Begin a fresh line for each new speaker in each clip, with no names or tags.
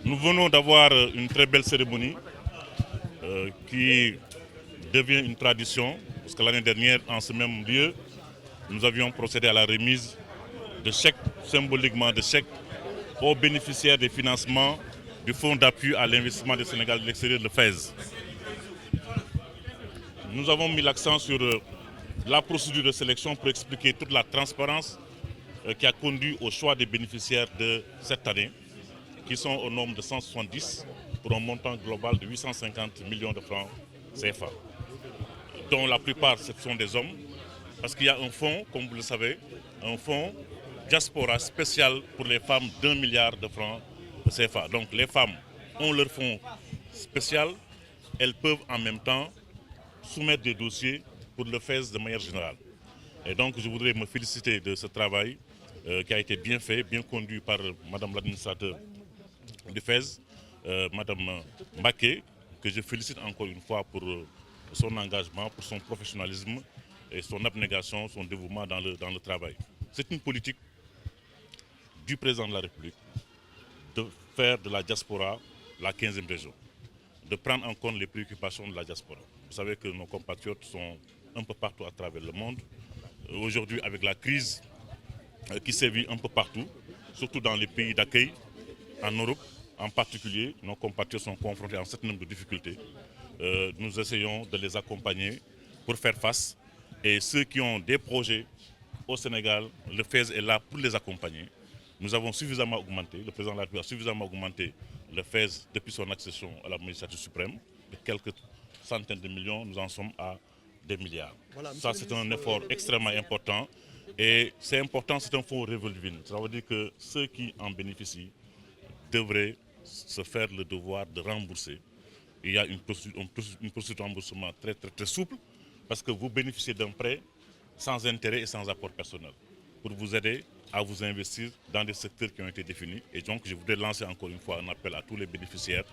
Nous venons d'avoir une très belle cérémonie qui devient une tradition, parce que l'année dernière, en ce même lieu, nous avions procédé à la remise de chèques, symboliquement de chèques, aux bénéficiaires des financements du Fonds d'appui à l'investissement du Sénégal de l'extérieur, le FAISE. Nous avons mis l'accent sur la procédure de sélection pour expliquer toute la transparence qui a conduit au choix des bénéficiaires de cette année, qui sont au nombre de 170 pour un montant global de 850 millions de francs CFA, dont la plupart ce sont des hommes, parce qu'il y a un fonds, comme vous le savez, un fonds diaspora spécial pour les femmes d'1 milliard de francs CFA. Donc les femmes ont leur fonds spécial, elles peuvent en même temps soumettre des dossiers pour le FAISE de manière générale. Et donc je voudrais me féliciter de ce travail qui a été bien fait, bien conduit par Madame l'administrateur du FAISE, Madame Mbaké, que je félicite encore une fois pour son engagement, pour son professionnalisme et son abnégation, son dévouement dans le travail. C'est une politique du président de la République de faire de la diaspora la 15e région, de prendre en compte les préoccupations de la diaspora. Vous savez que nos compatriotes sont un peu partout à travers le monde. Aujourd'hui, avec la crise qui sévit un peu partout, surtout dans les pays d'accueil, en Europe en particulier, nos compatriotes sont confrontés à un certain nombre de difficultés. Nous essayons de les accompagner pour faire face. Et ceux qui ont des projets au Sénégal, le FAISE est là pour les accompagner. Nous avons suffisamment augmenté, le président de la République a suffisamment augmenté le FAISE depuis son accession à la magistrature suprême. De quelques centaines de millions, nous en sommes à des milliards. Voilà, ça, c'est un effort extrêmement important. Et c'est important, c'est un fonds revolving. Ça veut dire que ceux qui en bénéficient devraient se faire le devoir de rembourser. Il y a une procédure de remboursement très souple, parce que vous bénéficiez d'un prêt sans intérêt et sans apport personnel, pour vous aider à vous investir dans des secteurs qui ont été définis. Et donc je voudrais lancer encore une fois un appel à tous les bénéficiaires,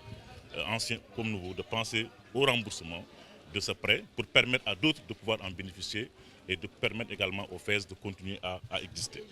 anciens comme nouveaux, de penser au remboursement de ce prêt pour permettre à d'autres de pouvoir en bénéficier et de permettre également aux FAISE de continuer à exister.